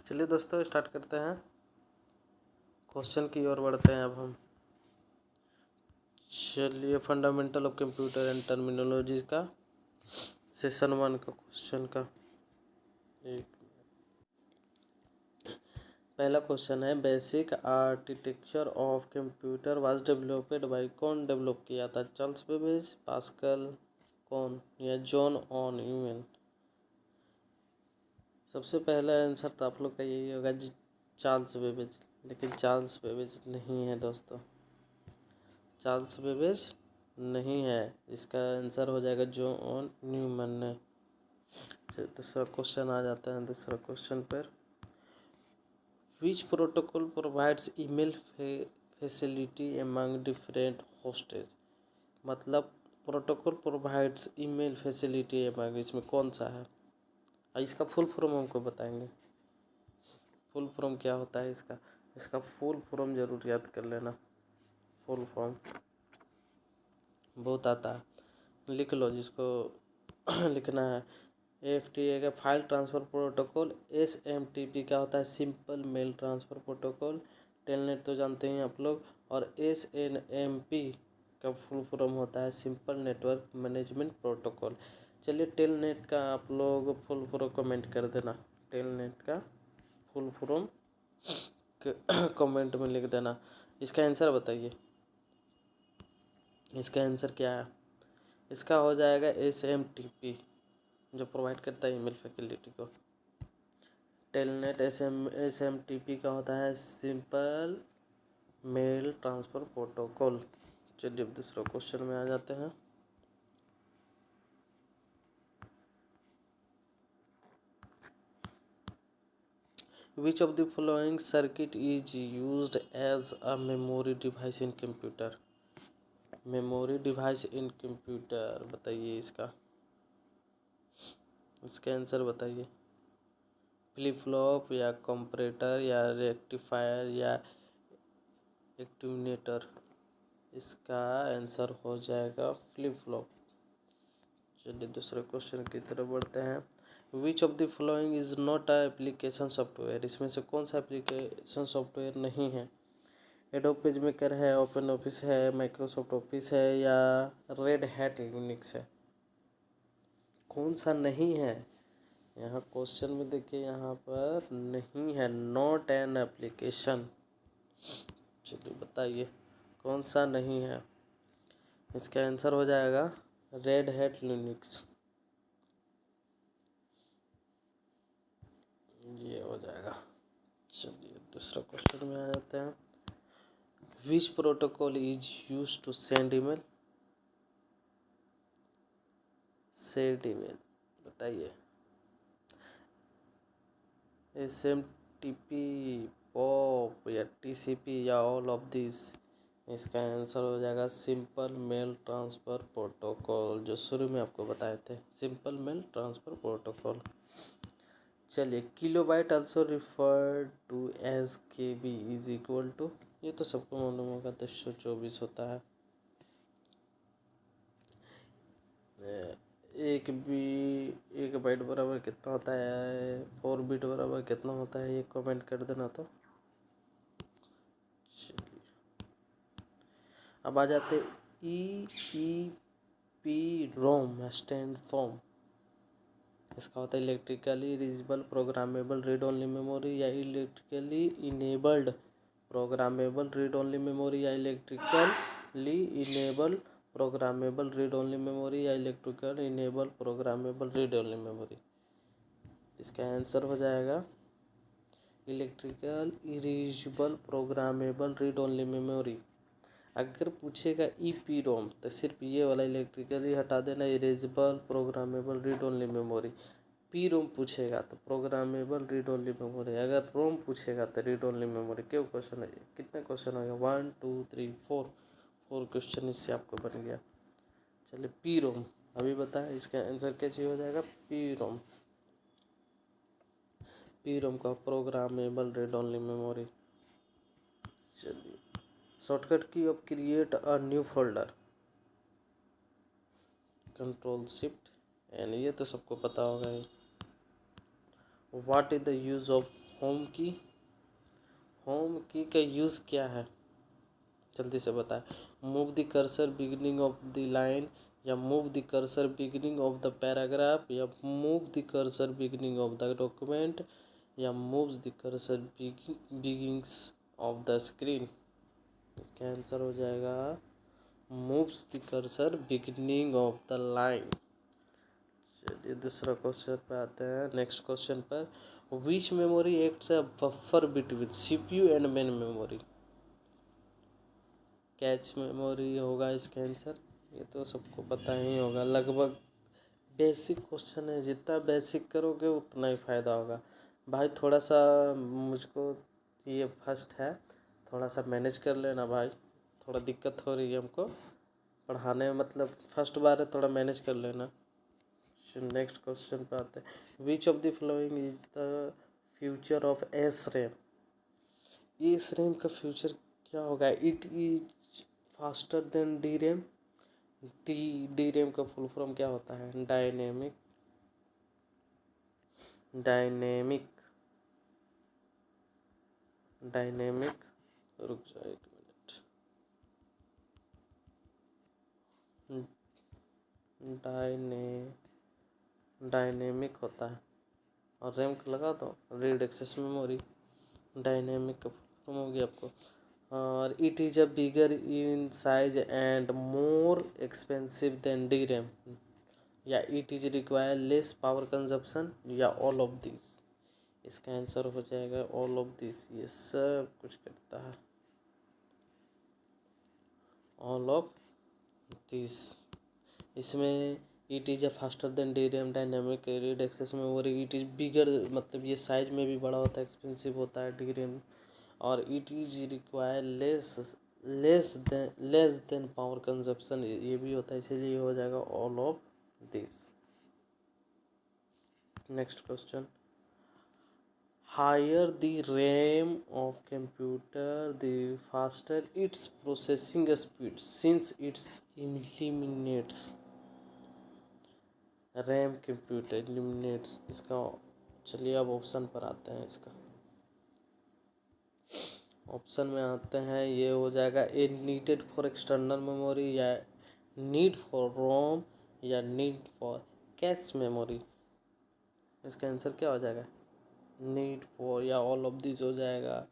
चलिए दोस्तों स्टार्ट करते हैं। क्वेश्चन की ओर बढ़ते हैं अब हम। चलिए fundamental of computer and terminology का सेशन 1 का क्वेश्चन का पहला क्वेश्चन है, basic architecture of computer was developed by, कौन डेवलप किया था? चार्ल्स बेबेज, पास्कल, कौन, या जॉन ऑन न्यूमैन? सबसे पहला आंसर तो आप लोग का यही होगा जी, चार्ल्स बेबेज। लेकिन चार्ल्स बेबेज नहीं है दोस्तों, चार्ल्स बेबेज नहीं है। इसका आंसर हो जाएगा जॉन न्यूमैन ने। फिर दूसरा क्वेश्चन आ जाता है दूसरा क्वेश्चन पर। Which protocol provides email facility among different hosts? मतलब protocol provides email facility among, इसमें कौन सा है? इसका फुल फॉर्म हमको बताएंगे। फुल फॉर्म क्या होता है इसका? इसका फुल फॉर्म जरूर याद कर लेना। फुल फॉर्म बहुत आता है, लिख लो जिसको लिखना है। एफटीए का फाइल ट्रांसफ़र प्रोटोकॉल। एसएमटीपी क्या होता है? Simple mail transfer protocol. Telnet तो जानते हैं आप लोग। और एसएनएमपी का फुल फॉर्म होता है सिंपल नेटवर्क मैनेजमेंट प्रोटोकॉल। चलिए टेलनेट का आप लोग फुल फॉर्म कमेंट कर देना। टेलनेट का फुल फॉर्म कमेंट में लिख देना। इसका आंसर बताइए, इसका आंसर क्या है? इसका हो जाएगा एसएमटीपी, जो प्रोवाइड करता है ईमेल फैसिलिटी को। टेलनेट एसएमटीपी का होता है सिंपल मेल ट्रांसफ़र प्रोटोकॉल। चलिए अब दूसरा क्वेश्चन में आ जाते हैं। Which of the following circuit is used as a memory device in computer? Memory device in computer बताइए इसका आंसर बताइए। फ्लिप फ्लॉप या कंपैरेटर या रेक्टिफायर या एक्टिवेटर? इसका आंसर हो जाएगा फ्लिप फ्लॉप। चलिए दूसरे क्वेश्चन की तरफ बढ़ते हैं। Which of the following is not a application software? इसमें से कौन सा एप्लीकेशन सॉफ्टवेयर नहीं है? एडोब पेज मेकर है, ओपन ऑफिस है, माइक्रोसॉफ्ट ऑफिस है, या रेड हैट यूनिक्स है? कौन सा नहीं है? यहाँ क्वेश्चन में देखिए, यहाँ पर नहीं है, नॉट एन एप्लीकेशन। चलिए बताइए कौन सा नहीं है? इसका आंसर हो जाएगा रेड हैट लिनक्स। ये हो जाएगा। चलिए दूसरा क्वेश्चन में आ जाते हैं। Which protocol is use to send email? Send email बताइए। एसएमटीपी, पॉप, या टीसीपी, या ऑल ऑफ दिस? इसका आंसर हो जाएगा सिंपल मेल ट्रांसफ़र प्रोटोकॉल, जो शुरू में आपको बताए थे, सिंपल मेल ट्रांसफ़र प्रोटोकॉल। चलिए kilobyte also referred to as KB is equal to, ये तो सबको मालूम होगा, 1024 होता है। एक बाइट बराबर कितना होता है? 4 बिट बराबर कितना होता है? ये कमेंट कर देना। तो चलिए अब आ जाते ई रोम स्टैंड फॉर्म। इसका होता है electrically reasonable programmable read only memory, या electrically enabled programmable read only memory, या electrically enable programmable read only memory, या electrical enable programmable read only memory? इसका आंसर हो जाएगा electrical erasable programmable read only memory. अगर पूछेगा ई रोम तो सिर्फ ये वाला इलेक्ट्रिकली हटा देना, erasable programmable read only memory. P ROM पूछेगा तो प्रोग्रामेबल रीड ओनली मेमोरी। अगर रोम पूछेगा तो रीड ओनली मेमोरी। क्यों क्वेश्चन है? कितने क्वेश्चन हो गया? 1 2 3 4 क्वेश्चन इससे आपको बन गया। चलिए पी रोम अभी बताया, इसका आंसर क्या चीज हो जाएगा? P ROM. पी रोम का प्रोग्रामेबल रीड ओनली मेमोरी। चलिए shortcut key of create a new folder, control shift N, ये तो सबको पता होगा ही। What is the use of home key का यूज़ क्या है, जल्दी से बताएं। Move the cursor beginning of the line, या move the cursor beginning of the paragraph, या move the cursor beginning of the document, या moves the cursor beginnings of the screen. इसका आंसर हो जाएगा moves the cursor beginning of the line. चलिए दूसरा question पे आते हैं, नेक्स्ट क्वेश्चन पर। Which memory acts a buffer between CPU and main memory. Cache memory होगा इसका आंसर, ये तो सबको पता ही होगा लगभग। बेसिक क्वेश्चन है, जितना बेसिक करोगे उतना ही फ़ायदा होगा भाई। थोड़ा सा मुझको ये फर्स्ट है, थोड़ा सा मैनेज कर लेना भाई, थोड़ा दिक्कत हो रही है हमको पढ़ाने में, मतलब फर्स्ट बार है, थोड़ा मैनेज कर लेना। नेक्स्ट क्वेश्चन पे आते हैं। Which of the following is the future of S RAM. S RAM का फ्यूचर क्या होगा। It is faster than D RAM. D RAM का फुल फॉर्म क्या होता है। डायनेमिक डायनेमिक रुक जाओ एक मिनट। डायनेमिक होता है, और रैम का लगा दो रीड एक्सेस मेमोरी। डायनेमिक का फुल फॉर्म हो गया आपको। और it is a bigger in size and more expensive than D RAM, या it is require less power consumption, या ऑल ऑफ दिस। इसका आंसर हो जाएगा ऑल ऑफ दिस, ये सब कुछ करता है ऑल ऑफ दिस। इसमें it is a faster than D RAM, dynamic read access memory, it is bigger, मतलब ये साइज में भी बड़ा होता है, एक्सपेंसिव होता है डी रैम, और it is require less than power consumption, ये भी होता है, इसीलिए हो जाएगा all of this. Next question. Higher the RAM of computer the faster its processing speed since its eliminates. RAM computer eliminates, इसका चलिए अब ऑप्शन पर आते हैं। इसका ऑप्शन में आते हैं, ये हो जाएगा ए नीडेड फॉर एक्सटर्नल मेमोरी, या नीड फॉर रोम, या नीड फॉर कैश मेमोरी। इसका आंसर क्या हो जाएगा। नीड फॉर, या ऑल ऑफ दिस हो जाएगा।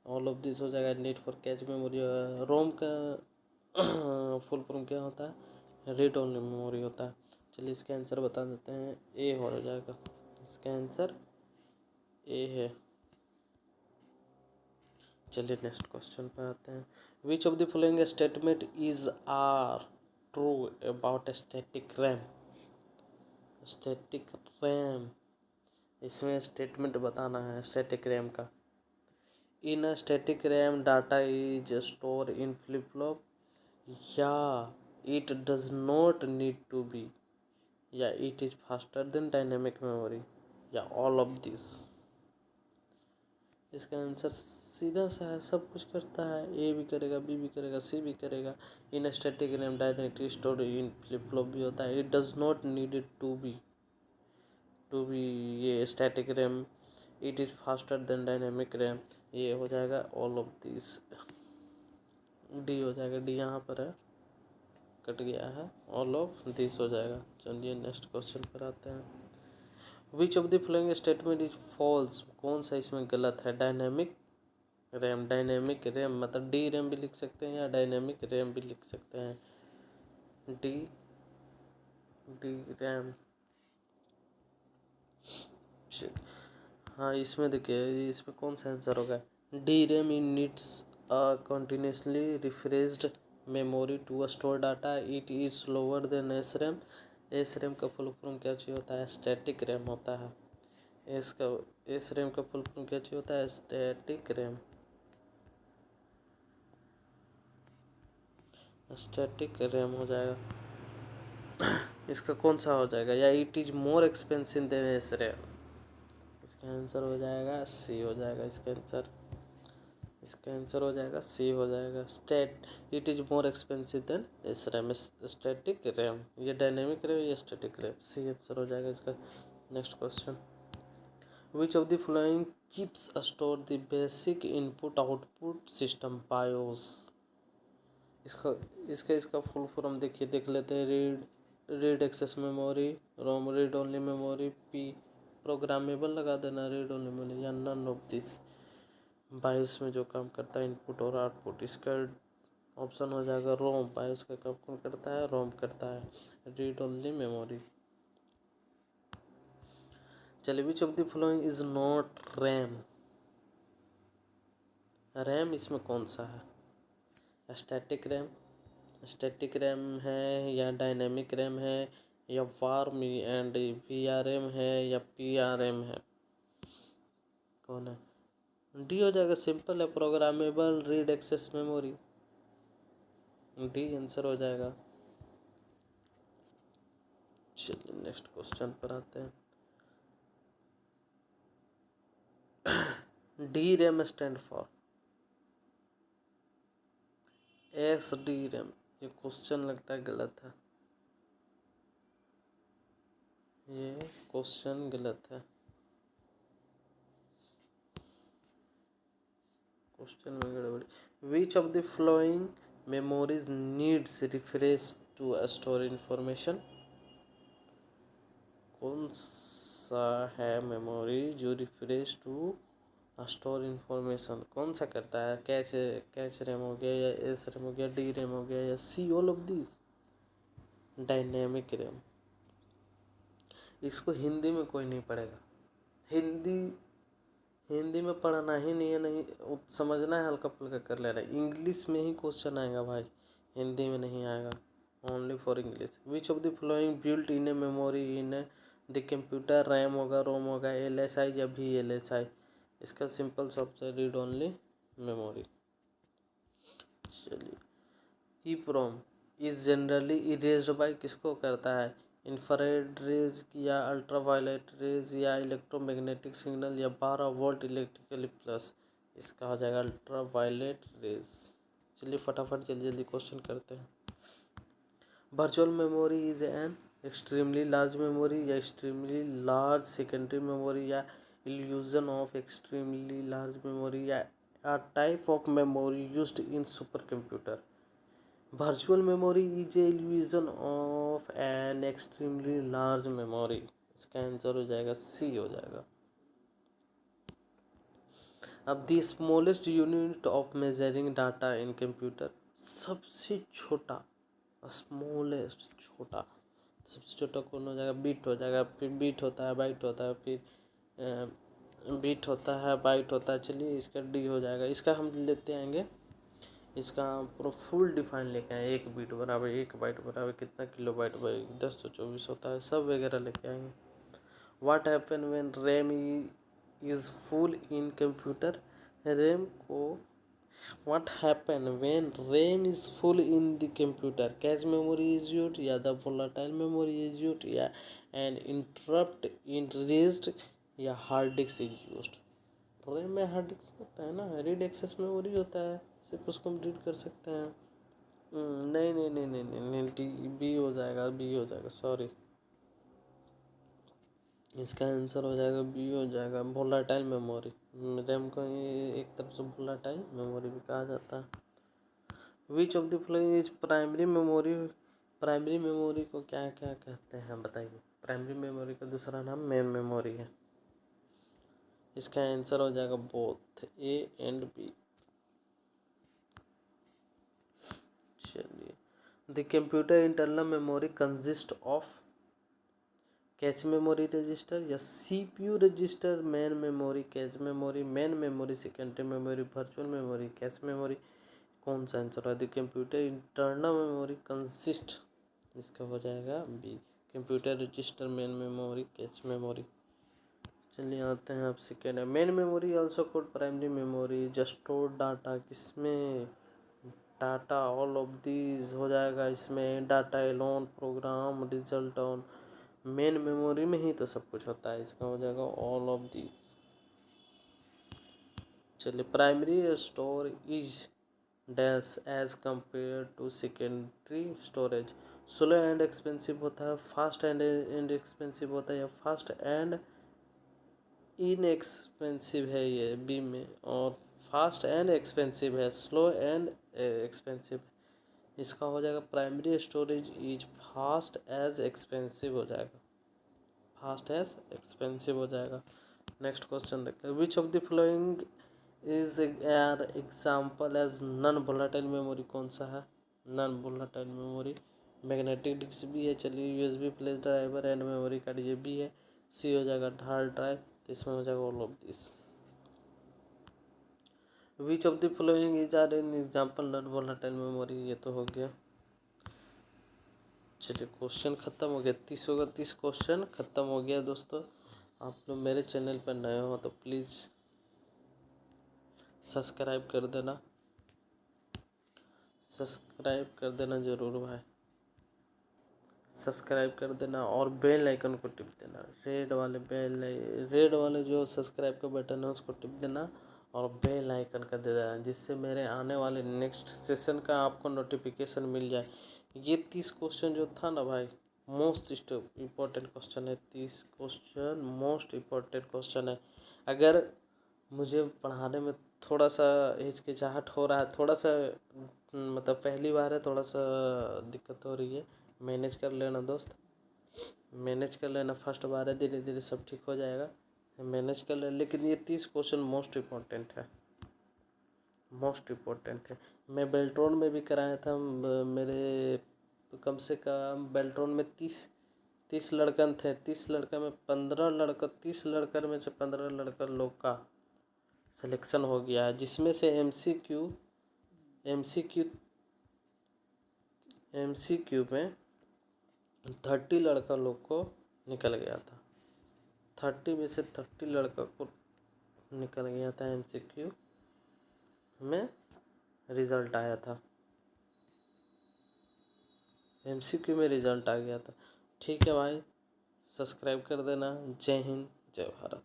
ऑल ऑफ दिस हो जाएगा, नीड फॉर कैश मेमोरी। रोम का फुल फॉर्म क्या होता है। रीड ओनली मेमोरी होता है। चलिए इसका आंसर बता देते हैं, ए हो जाएगा। इसका आंसर ए है। चलिए नेक्स्ट क्वेश्चन पे आते हैं। Which of the following statement is are true about static RAM. Static RAM, इसमें स्टेटमेंट बताना है स्टैटिक रैम का। In a static RAM data is store in flip flop, या it does not need to be, या it is faster than dynamic memory, या all of this. इसका answer सीधा सा है, सब कुछ करता है। ए भी करेगा, बी भी करेगा, सी भी करेगा। In static RAM directly stored in flip flop भी होता है। It does not needed to be ये static RAM. It is faster than dynamic RAM, ये हो जाएगा ऑल ऑफ दिस। डी हो जाएगा, डी यहाँ पर है, कट गया है, ऑल ऑफ दिस हो जाएगा। चलिए नेक्स्ट क्वेश्चन पर आते हैं। Which of the following statement is false, कौन सा इसमें गलत है। डायनेमिक रैम मतलब डी रैम भी लिख सकते हैं, या डायनेमिक रैम भी लिख सकते हैं। डी रैम, हाँ इसमें देखिए, इसमें कौन सा आंसर होगा। D RAM in needs a continuously refreshed memory to store data, it is slower than S RAM. S RAM का फुल फॉर्म क्या चाहिए होता है। स्टैटिक रैम होता है। एस रैम का फुल फॉर्म क्या चाहिए होता है। Static RAM. स्टैटिक रैम हो जाएगा। इसका कौन सा हो जाएगा, या it is more expensive than S RAM. इसका आंसर हो जाएगा सी हो जाएगा। इसका आंसर हो जाएगा सी हो जाएगा। It is more expensive than S RAM. Static RAM, ये डायनेमिक रैम, ये स्टैटिक रैम। सी आंसर हो जाएगा इसका। Next question. Which of the following chips store the basic input output system BIOS. इसका इसका फुल फॉर्म देखिए, देख लेते हैं। Read access memory, ROM read only memory, P programmable लगा देना, रीड ओनली मेमोरी, या नन ऑफ दिस। बायोस में जो काम करता है इनपुट और आउटपुट, इसका ऑप्शन हो जाएगा रोम। बायोस का काम कौन करता है? रोम करता है। Read only memory. चलिए, which of the following is not RAM. RAM इसमें कौन सा है? स्टैटिक रैम, स्टैटिक रैम है या डायनेमिक रैम है या वार्म एंड VRM है या PRM है? कौन है? डी हो जाएगा, सिंपल है, programmable read access memory. D answer हो जाएगा। चलिए नेक्स्ट क्वेश्चन पर आते हैं। D RAM stand for SD RAM. ये क्वेश्चन लगता है गलत है, ये क्वेश्चन गलत है। क्वेश्चन में गड़बड़ी। Which of the following memories needs refresh to store information. कौन सा है मेमोरी जो रिफ्रेश टू स्टोर इंफॉर्मेशन कौन सा करता है? कैच रैम हो गया, या एस रैम हो गया, डी रैम हो गया, या C all of this? Dynamic RAM. इसको हिंदी में कोई नहीं पढ़ेगा। हिंदी हिंदी में पढ़ना ही नहीं है, नहीं समझना है, हल्का फुल्का कर लेना है। इंग्लिश में ही क्वेश्चन आएगा भाई, हिंदी में नहीं आएगा। Only for English. Which of the following built in a memory in the computer. RAM होगा, रोम होगा, LSI या VLSI? इसका simple software read only memory. चलिए, EEPROM is generally erased by, किसको करता है? इंफ्रारेड रेज या अल्ट्रावायलेट रेज या इलेक्ट्रोमैग्नेटिक सिग्नल या 12 वोल्ट इलेक्ट्रिकली प्लस? इसका हो जाएगा अल्ट्रावायलेट रेज। चलिए फटाफट जल्दी जल्दी क्वेश्चन करते हैं। Virtual memory is an extremely large memory या एक्सट्रीमली लार्ज सेकेंडरी मेमोरी या illusion of extremely large memory या a type of memory used in supercomputer. Virtual memory is a illusion of an extremely large memory. इसका answer हो जाएगा C हो जाएगा। अब the smallest unit of measuring data in computer, सबसे छोटा, smallest छोटा, सबसे छोटा कौन हो जाएगा? बिट हो जाएगा। फिर बिट होता है, बाइट होता है, फिर बिट होता है, बाइट होता है। चलिए इसका डी हो जाएगा। इसका हम लेते आएंगे, इसका पूरा फुल डिफाइन लेके आए। 1 बिट बराबर 1 बाइट बराबर कितना किलो बाइट, 10 तो 24 होता है, सब वगैरह लेके आएंगे। What happen when RAM is full in computer. RAM को what happen when RAM is full in the computer? Cache memory is used या the volatile memory is used या एन इंटरप्ट इन रेज्ड या hard disk is used? RAM में hard disk होता है ना, read access memory होता है, सिर्फ उसको हम रीड कर सकते हैं। नहीं नहीं नहीं नहीं नहीं नहीं, डी बी हो जाएगा, बी हो जाएगा, सॉरी। इसका आंसर हो जाएगा बी हो जाएगा, वोलेटाइल मेमोरी। रैम को एक तरफ से वोलेटाइल मेमोरी भी कहा जाता है। विच of the following is primary memory. Primary memory को क्या क्या कहते हैं बताइए? प्राइमरी मेमोरी का दूसरा नाम मेन मेमोरी है। इसका आंसर हो जाएगा बोथ A एंड B। चलिए, the computer internal memory consist of cache memory register या CPU register, main memory, cache memory, main memory, secondary memory, virtual memory, cache memory? कौन सा आंसर है? The computer internal memory consist, इसका हो जाएगा B, computer register, main memory, cache memory. चलिए आते हैं आप सेकेंड है। Main memory also called primary memory, just store data, किसमें? डाटा ऑल ऑफ दीज हो जाएगा इसमें। Data alone, program, result on. Main memory में ही तो सब कुछ होता है, इसका हो जाएगा ऑल ऑफ दीज। चलिए, primary store is dash as compare to secondary storage. Slow and expensive होता है, फास्ट एंड एक्सपेंसिव होता है, या फास्ट एंड इनएक्सपेंसिव है ये बी में, और फास्ट एंड एक्सपेंसिव है, स्लो एंड एक्सपेंसिव। इसका हो जाएगा primary storage is fast as expensive हो जाएगा, फास्ट एज एक्सपेंसिव हो जाएगा। नेक्स्ट क्वेश्चन देखते हैं, which of the following is an example as non volatile memory, कौन सा है non volatile memory? Magnetic disk भी है, चलिए USB flash driver and memory card ये भी है। सी हो जाएगा हार्ड ड्राइव, तो इसमें हो जाएगा all of this. Which of the following is are an example non volatile memory, ये तो हो गया। चलिए क्वेश्चन खत्म हो गया, 30 क्वेश्चन खत्म हो गया दोस्तों। आप लोग मेरे चैनल पर नए हो तो प्लीज़ सब्सक्राइब कर देना, सब्सक्राइब कर देना ज़रूर भाई, सब्सक्राइब कर देना और बेल आइकन को टिप देना, रेड वाले जो सब्सक्राइब का बटन है उसको टिप देना और बेल आइकन का दे देना, जिससे मेरे आने वाले नेक्स्ट सेशन का आपको नोटिफिकेशन मिल जाए। ये 30 क्वेश्चन जो था ना भाई, मोस्ट इम्पोर्टेंट क्वेश्चन है, 30 क्वेश्चन मोस्ट इम्पोर्टेंट क्वेश्चन है। अगर मुझे पढ़ाने में थोड़ा सा हिचकिचाहट हो रहा है, थोड़ा सा मतलब पहली बार है, थोड़ा सा दिक्कत हो रही है, मैनेज कर लेना दोस्त, मैनेज कर लेना, फर्स्ट बार है, धीरे धीरे सब ठीक हो जाएगा, मैनेज कर लेना। लेकिन ये 30 क्वेश्चन मोस्ट इम्पोर्टेंट है, मोस्ट इम्पोर्टेंट है। मैं बेल्ट्रॉन में भी कराया था, मेरे कम से कम बेल्ट्रॉन में 30 लड़कन थे, 30 लड़का में 15 लड़का, 30 लड़कर में से 15 लड़का लोग का सिलेक्शन हो गया है, जिसमें से एमसीक्यू में 30 लड़का लोग को निकल गया था, 30 में से 30 लड़का को निकल गया था, एमसीक्यू में रिज़ल्ट आया था, एमसीक्यू में रिज़ल्ट आ गया था। ठीक है भाई, सब्सक्राइब कर देना। जय हिंद, जय भारत।